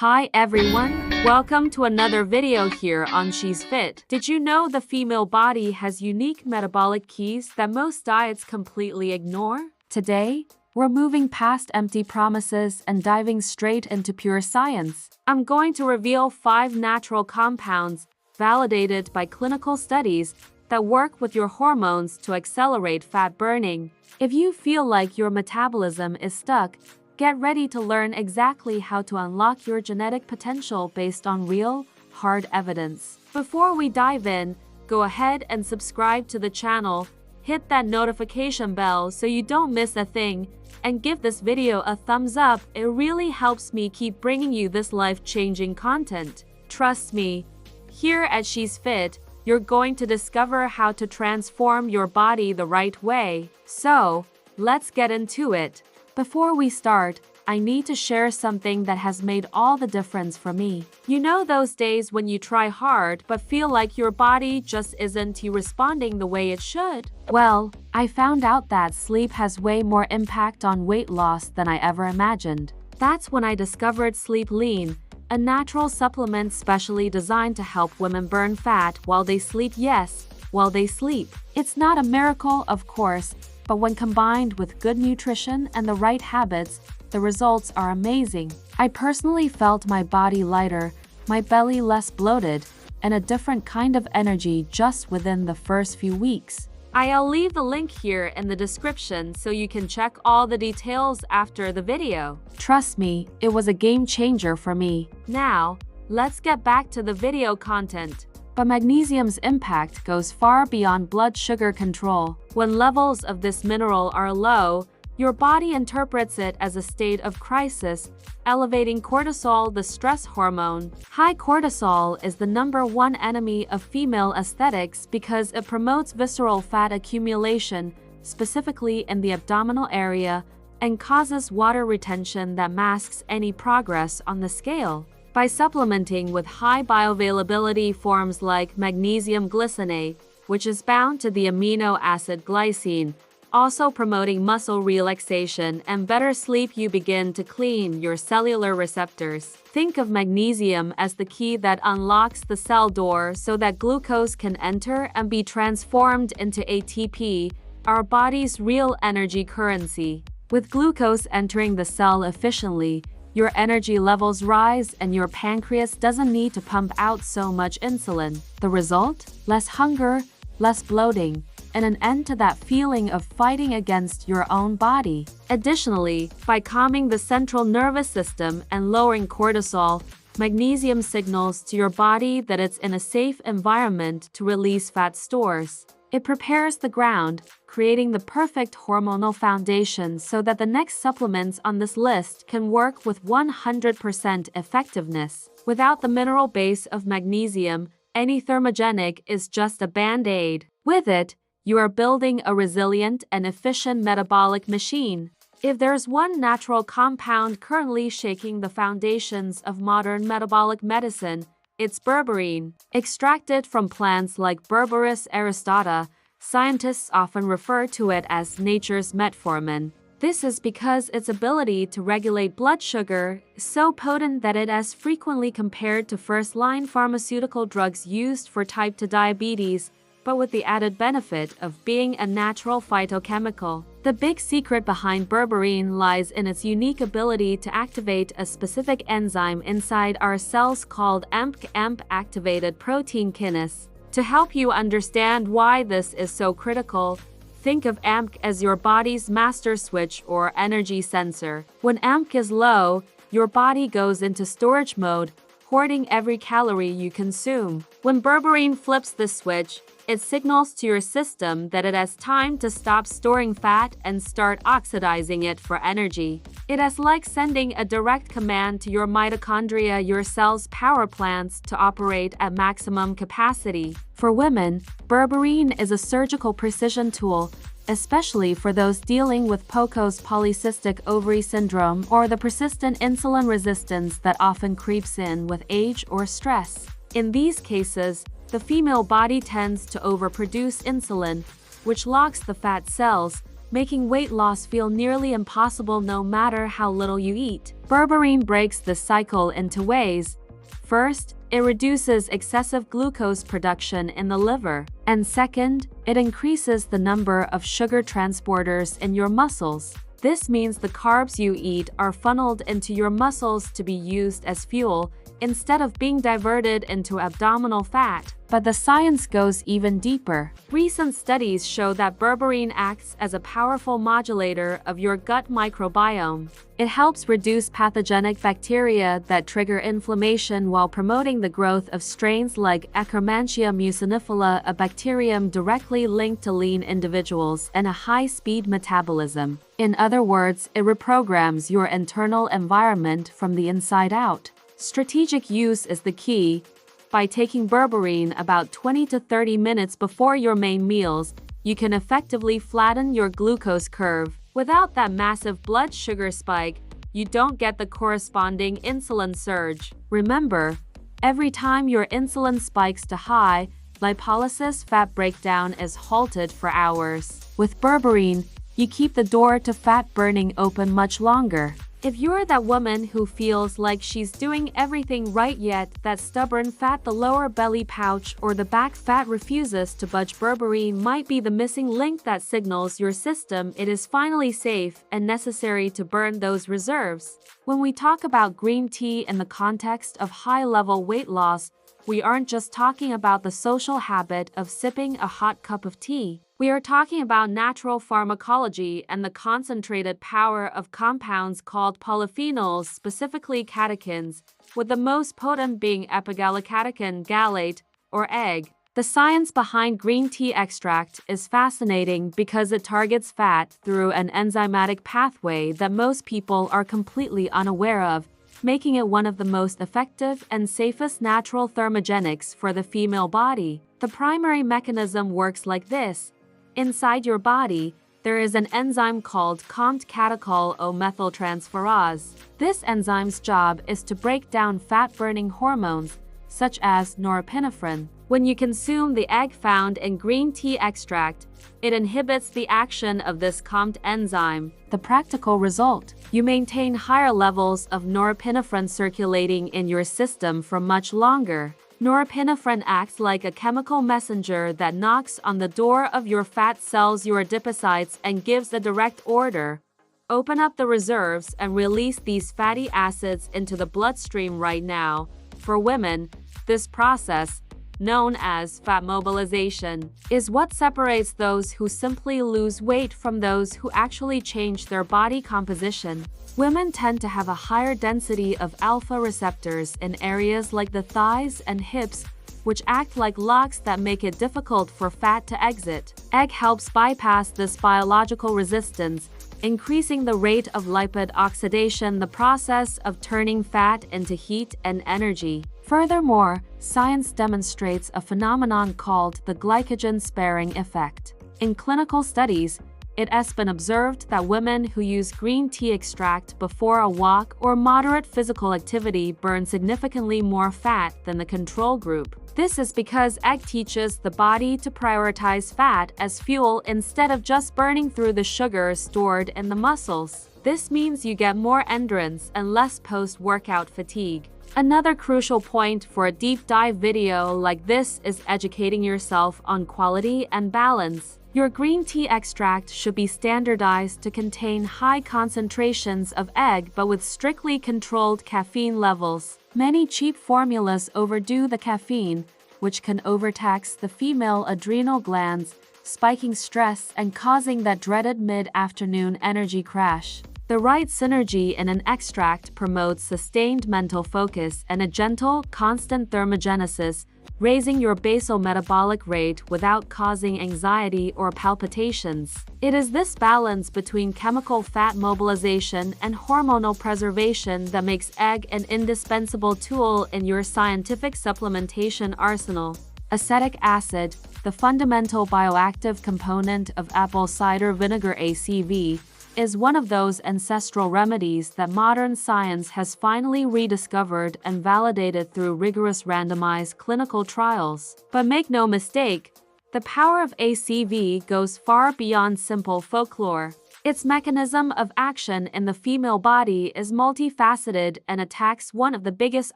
Hi everyone, welcome to another video here on She's Fit. Did you know the female body has unique metabolic keys that most diets completely ignore? Today, we're moving past empty promises and diving straight into pure science. I'm going to reveal 5 natural compounds validated by clinical studies that work with your hormones to accelerate fat burning. If you feel like your metabolism is stuck, get ready to learn exactly how to unlock your genetic potential based on real, hard evidence. Before we dive in, go ahead and subscribe to the channel, hit that notification bell so you don't miss a thing, and give this video a thumbs up. It really helps me keep bringing you this life-changing content. Trust me, here at She's Fit, you're going to discover how to transform your body the right way. So, let's get into it. Before we start, I need to share something that has made all the difference for me. You know those days when you try hard but feel like your body just isn't responding the way it should? Well, I found out that sleep has way more impact on weight loss than I ever imagined. That's when I discovered Sleep Lean, a natural supplement specially designed to help women burn fat while they sleep. Yes, while they sleep. It's not a miracle, of course, but when combined with good nutrition and the right habits, the results are amazing. I personally felt my body lighter, my belly less bloated, and a different kind of energy just within the first few weeks. I'll leave the link here in the description so you can check all the details after the video. Trust me, it was a game changer for me. Now, let's get back to the video content. But magnesium's impact goes far beyond blood sugar control. When levels of this mineral are low, your body interprets it as a state of crisis, elevating cortisol, the stress hormone. High cortisol is the #1 enemy of female aesthetics because it promotes visceral fat accumulation, specifically in the abdominal area, and causes water retention that masks any progress on the scale. By supplementing with high bioavailability forms like magnesium glycinate, which is bound to the amino acid glycine, also promoting muscle relaxation and better sleep, you begin to clean your cellular receptors. Think of magnesium as the key that unlocks the cell door so that glucose can enter and be transformed into ATP, our body's real energy currency. With glucose entering the cell efficiently, your energy levels rise and your pancreas doesn't need to pump out so much insulin. The result? Less hunger, less bloating, and an end to that feeling of fighting against your own body. Additionally, by calming the central nervous system and lowering cortisol, magnesium signals to your body that it's in a safe environment to release fat stores. It prepares the ground, creating the perfect hormonal foundation so that the next supplements on this list can work with 100% effectiveness. Without the mineral base of magnesium, any thermogenic is just a band-aid. With it, you are building a resilient and efficient metabolic machine. If there's one natural compound currently shaking the foundations of modern metabolic medicine, it's berberine. Extracted from plants like Berberis aristata, scientists often refer to it as nature's metformin. This is because its ability to regulate blood sugar is so potent that it is frequently compared to first-line pharmaceutical drugs used for type 2 diabetes, but with the added benefit of being a natural phytochemical. The big secret behind berberine lies in its unique ability to activate a specific enzyme inside our cells called AMPK, activated protein kinase. To help you understand why this is so critical, think of AMPK as your body's master switch or energy sensor. When AMPK is low, your body goes into storage mode, hoarding every calorie you consume. When berberine flips this switch, it signals to your system that it has time to stop storing fat and start oxidizing it for energy. It is like sending a direct command to your mitochondria, your cell's power plants, to operate at maximum capacity. For women, berberine is a surgical precision tool, especially for those dealing with PCOS, polycystic ovary syndrome, or the persistent insulin resistance that often creeps in with age or stress. In these cases, the female body tends to overproduce insulin, which locks the fat cells, making weight loss feel nearly impossible no matter how little you eat. Berberine breaks this cycle in two ways. First, it reduces excessive glucose production in the liver. And second, it increases the number of sugar transporters in your muscles. This means the carbs you eat are funneled into your muscles to be used as fuel instead of being diverted into abdominal fat. But the science goes even deeper. Recent studies show that berberine acts as a powerful modulator of your gut microbiome. It helps reduce pathogenic bacteria that trigger inflammation while promoting the growth of strains like Akkermansia mucinifera, a bacterium directly linked to lean individuals and a high-speed metabolism. In other words, it reprograms your internal environment from the inside out. Strategic use is the key. By taking berberine about 20 to 30 minutes before your main meals, you can effectively flatten your glucose curve. Without that massive blood sugar spike, you don't get the corresponding insulin surge. Remember, every time your insulin spikes to high, lipolysis fat breakdown is halted for hours. With berberine, you keep the door to fat burning open much longer. If you're that woman who feels like she's doing everything right yet that stubborn fat, the lower belly pouch, or the back fat refuses to budge, berberine might be the missing link that signals your system it is finally safe and necessary to burn those reserves. When we talk about green tea in the context of high-level weight loss, we aren't just talking about the social habit of sipping a hot cup of tea. We are talking about natural pharmacology and the concentrated power of compounds called polyphenols, specifically catechins, with the most potent being epigallocatechin gallate, or egg. The science behind green tea extract is fascinating because it targets fat through an enzymatic pathway that most people are completely unaware of, making it one of the most effective and safest natural thermogenics for the female body. The primary mechanism works like this. Inside your body, there is an enzyme called COMT catechol O methyltransferase. This enzyme's job is to break down fat-burning hormones, such as norepinephrine. When you consume the egg found in green tea extract, it inhibits the action of this COMT enzyme. The practical result: you maintain higher levels of norepinephrine circulating in your system for much longer. Norepinephrine acts like a chemical messenger that knocks on the door of your fat cells, your adipocytes, and gives a direct order. Open up the reserves and release these fatty acids into the bloodstream right now. For women, this process, known as fat mobilization, is what separates those who simply lose weight from those who actually change their body composition. Women tend to have a higher density of alpha receptors in areas like the thighs and hips, which act like locks that make it difficult for fat to exit. Egg helps bypass this biological resistance, increasing the rate of lipid oxidation, the process of turning fat into heat and energy. Furthermore, science demonstrates a phenomenon called the glycogen-sparing effect. In clinical studies, it has been observed that women who use green tea extract before a walk or moderate physical activity burn significantly more fat than the control group. This is because egg teaches the body to prioritize fat as fuel instead of just burning through the sugar stored in the muscles. This means you get more endurance and less post-workout fatigue. Another crucial point for a deep dive video like this is educating yourself on quality and balance. Your green tea extract should be standardized to contain high concentrations of egg but with strictly controlled caffeine levels. Many cheap formulas overdo the caffeine, which can overtax the female adrenal glands, spiking stress and causing that dreaded mid-afternoon energy crash. The right synergy in an extract promotes sustained mental focus and a gentle, constant thermogenesis, raising your basal metabolic rate without causing anxiety or palpitations. It is this balance between chemical fat mobilization and hormonal preservation that makes egg an indispensable tool in your scientific supplementation arsenal. Acetic acid, the fundamental bioactive component of apple cider vinegar ACV, is one of those ancestral remedies that modern science has finally rediscovered and validated through rigorous randomized clinical trials. But make no mistake, The power of ACV goes far beyond simple folklore. Its mechanism of action in the female body is multifaceted and attacks one of the biggest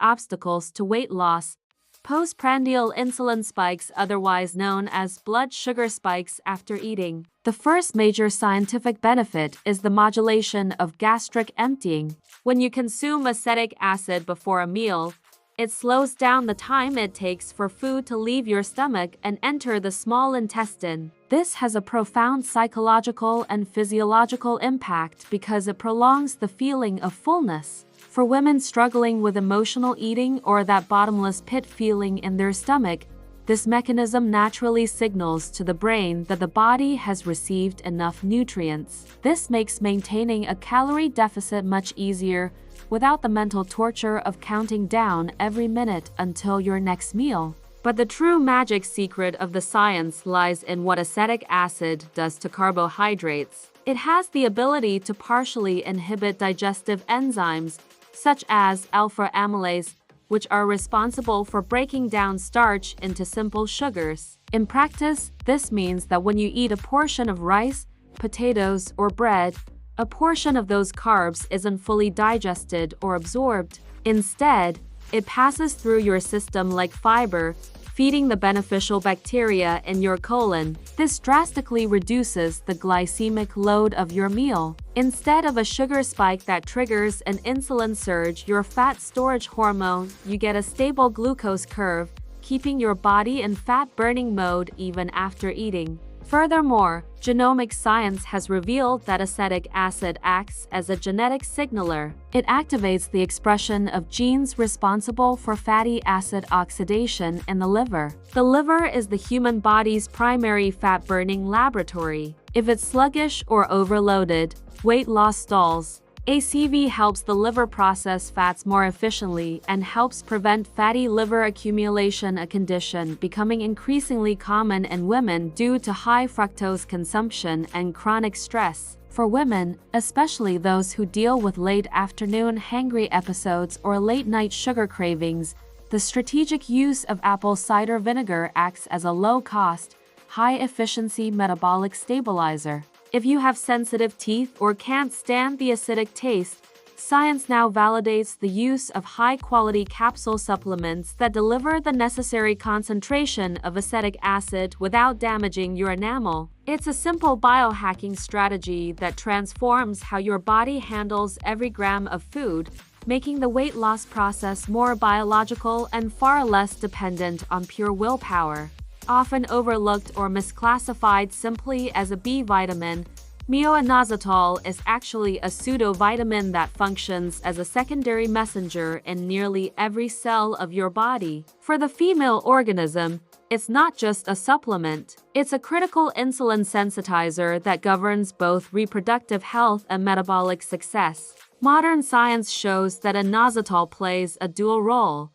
obstacles to weight loss: postprandial insulin spikes, otherwise known as blood sugar spikes after eating. The first major scientific benefit is the modulation of gastric emptying. When you consume acetic acid before a meal, it slows down the time it takes for food to leave your stomach and enter the small intestine. This has a profound psychological and physiological impact because it prolongs the feeling of fullness. For women struggling with emotional eating or that bottomless pit feeling in their stomach, this mechanism naturally signals to the brain that the body has received enough nutrients. This makes maintaining a calorie deficit much easier, without the mental torture of counting down every minute until your next meal. But the true magic secret of the science lies in what acetic acid does to carbohydrates. It has the ability to partially inhibit digestive enzymes, such as alpha amylase, which are responsible for breaking down starch into simple sugars. In practice, this means that when you eat a portion of rice, potatoes, or bread, a portion of those carbs isn't fully digested or absorbed. Instead, it passes through your system like fiber, feeding the beneficial bacteria in your colon. This drastically reduces the glycemic load of your meal. Instead of a sugar spike that triggers an insulin surge, your fat storage hormone, you get a stable glucose curve, keeping your body in fat-burning mode even after eating. Furthermore, genomic science has revealed that acetic acid acts as a genetic signaler. It activates the expression of genes responsible for fatty acid oxidation in the liver. The liver is the human body's primary fat-burning laboratory. If it's sluggish or overloaded, weight loss stalls. ACV helps the liver process fats more efficiently and helps prevent fatty liver accumulation, a condition becoming increasingly common in women due to high fructose consumption and chronic stress. For women, especially those who deal with late afternoon hangry episodes or late-night sugar cravings, the strategic use of apple cider vinegar acts as a low-cost, high-efficiency metabolic stabilizer. If you have sensitive teeth or can't stand the acidic taste, science now validates the use of high-quality capsule supplements that deliver the necessary concentration of acetic acid without damaging your enamel. It's a simple biohacking strategy that transforms how your body handles every gram of food, making the weight loss process more biological and far less dependent on pure willpower. Often overlooked or misclassified simply as a B vitamin, myo-inositol is actually a pseudo-vitamin that functions as a secondary messenger in nearly every cell of your body. For the female organism, it's not just a supplement. It's a critical insulin sensitizer that governs both reproductive health and metabolic success. Modern science shows that inositol plays a dual role.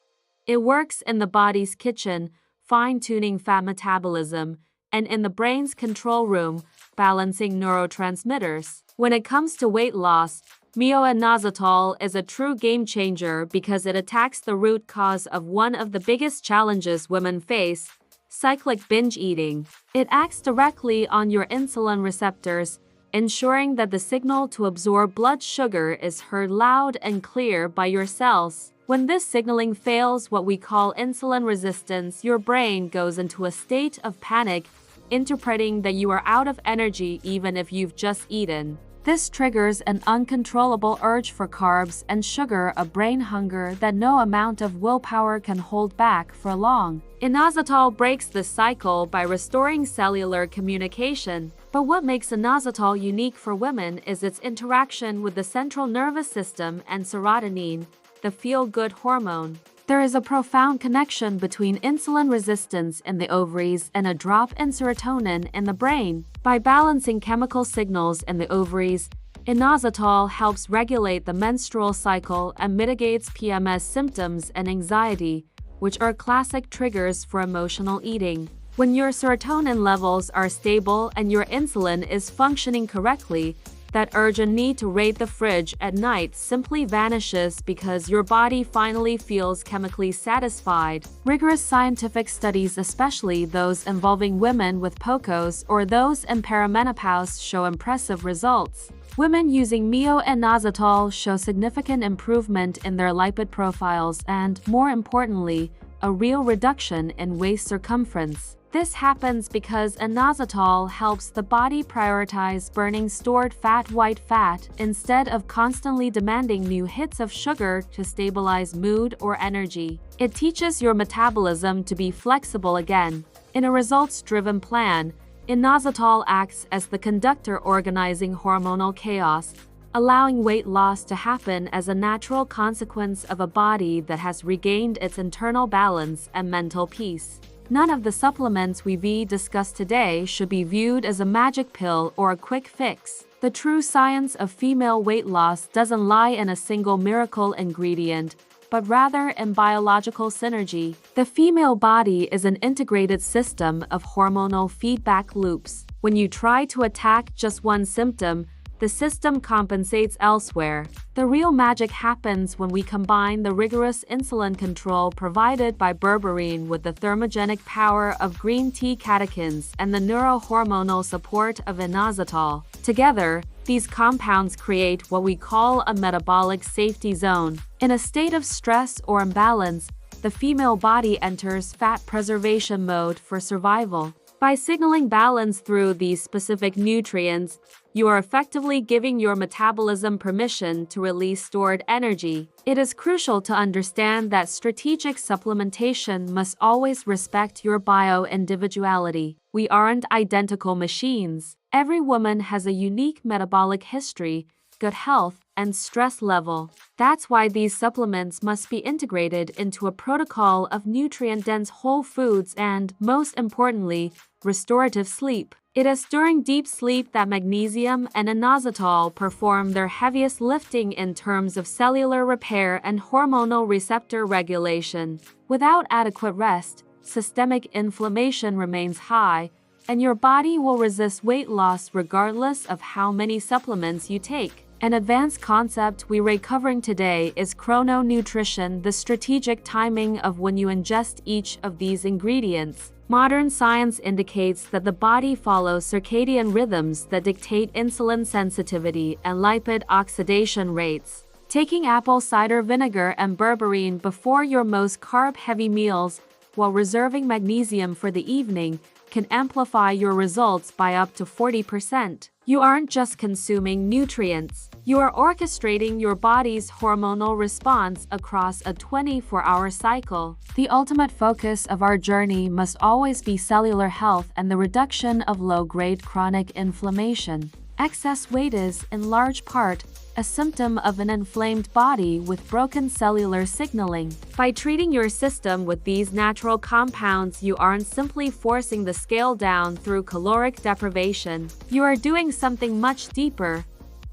It works in the body's kitchen, fine-tuning fat metabolism, and in the brain's control room, balancing neurotransmitters. When it comes to weight loss, myo-inositol is a true game-changer because it attacks the root cause of one of the biggest challenges women face: cyclic binge eating. It acts directly on your insulin receptors, ensuring that the signal to absorb blood sugar is heard loud and clear by your cells. When this signaling fails, what we call insulin resistance, your brain goes into a state of panic, interpreting that you are out of energy even if you've just eaten. This triggers an uncontrollable urge for carbs and sugar, a brain hunger that no amount of willpower can hold back for long. Inositol breaks this cycle by restoring cellular communication. But what makes inositol unique for women is its interaction with the central nervous system and serotonin, the feel-good hormone. There is a profound connection between insulin resistance in the ovaries and a drop in serotonin in the brain. By balancing chemical signals in the ovaries, inositol helps regulate the menstrual cycle and mitigates PMS symptoms and anxiety, which are classic triggers for emotional eating. When your serotonin levels are stable and your insulin is functioning correctly, That urgent need to raid the fridge at night simply vanishes because your body finally feels chemically satisfied. Rigorous scientific studies, especially those involving women with PCOS or those in perimenopause, show impressive results. Women using myo-inositol show significant improvement in their lipid profiles and, more importantly, a real reduction in waist circumference. This happens because inositol helps the body prioritize burning stored white fat instead of constantly demanding new hits of sugar to stabilize mood or energy. It teaches your metabolism to be flexible again. In a results-driven plan, inositol acts as the conductor organizing hormonal chaos, allowing weight loss to happen as a natural consequence of a body that has regained its internal balance and mental peace. None of the supplements we've discussed today should be viewed as a magic pill or a quick fix. The true science of female weight loss doesn't lie in a single miracle ingredient, but rather in biological synergy. The female body is an integrated system of hormonal feedback loops. When you try to attack just one symptom, the system compensates elsewhere. The real magic happens when we combine the rigorous insulin control provided by berberine with the thermogenic power of green tea catechins and the neurohormonal support of inositol. Together, these compounds create what we call a metabolic safety zone. In a state of stress or imbalance, the female body enters fat preservation mode for survival. By signaling balance through these specific nutrients, you are effectively giving your metabolism permission to release stored energy. It is crucial to understand that strategic supplementation must always respect your bio-individuality. We aren't identical machines. Every woman has a unique metabolic history, gut health, and stress level. That's why these supplements must be integrated into a protocol of nutrient-dense whole foods and, most importantly, restorative sleep. It is during deep sleep that magnesium and inositol perform their heaviest lifting in terms of cellular repair and hormonal receptor regulation. Without adequate rest, systemic inflammation remains high, and your body will resist weight loss regardless of how many supplements you take. An advanced concept we're covering today is chrononutrition, the strategic timing of when you ingest each of these ingredients. Modern science indicates that the body follows circadian rhythms that dictate insulin sensitivity and lipid oxidation rates. Taking apple cider vinegar and berberine before your most carb-heavy meals, while reserving magnesium for the evening, can amplify your results by up to 40%. You aren't just consuming nutrients. You are orchestrating your body's hormonal response across a 24-hour cycle. The ultimate focus of our journey must always be cellular health and the reduction of low-grade chronic inflammation. Excess weight is, in large part, a symptom of an inflamed body with broken cellular signaling. By treating your system with these natural compounds, you aren't simply forcing the scale down through caloric deprivation. You are doing something much deeper.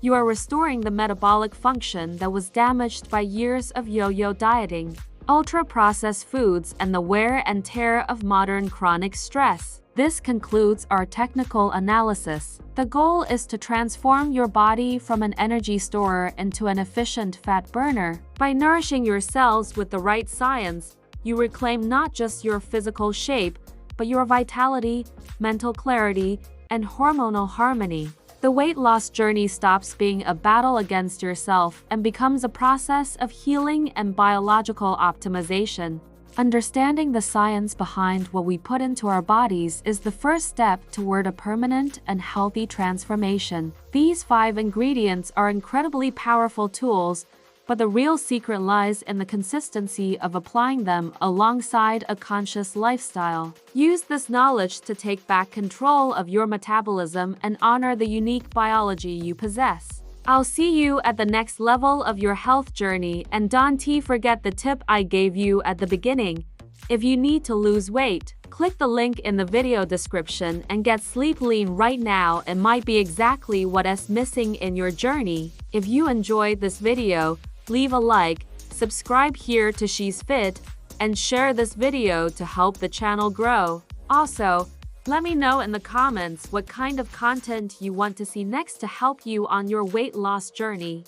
You are restoring the metabolic function that was damaged by years of yo-yo dieting, ultra-processed foods, and the wear and tear of modern chronic stress. This concludes our technical analysis. The goal is to transform your body from an energy storer into an efficient fat burner. By nourishing your cells with the right science, you reclaim not just your physical shape, but your vitality, mental clarity, and hormonal harmony. The weight loss journey stops being a battle against yourself and becomes a process of healing and biological optimization. Understanding the science behind what we put into our bodies is the first step toward a permanent and healthy transformation. These 5 ingredients are incredibly powerful tools, but the real secret lies in the consistency of applying them alongside a conscious lifestyle. Use this knowledge to take back control of your metabolism and honor the unique biology you possess. I'll see you at the next level of your health journey, and don't forget the tip I gave you at the beginning. If you need to lose weight, click the link in the video description and get Sleep Lean right now. It might be exactly what is missing in your journey. If you enjoyed this video, leave a like, subscribe here to She's Fit, and share this video to help the channel grow. Also, Let me know in the comments what kind of content you want to see next to help you on your weight loss journey.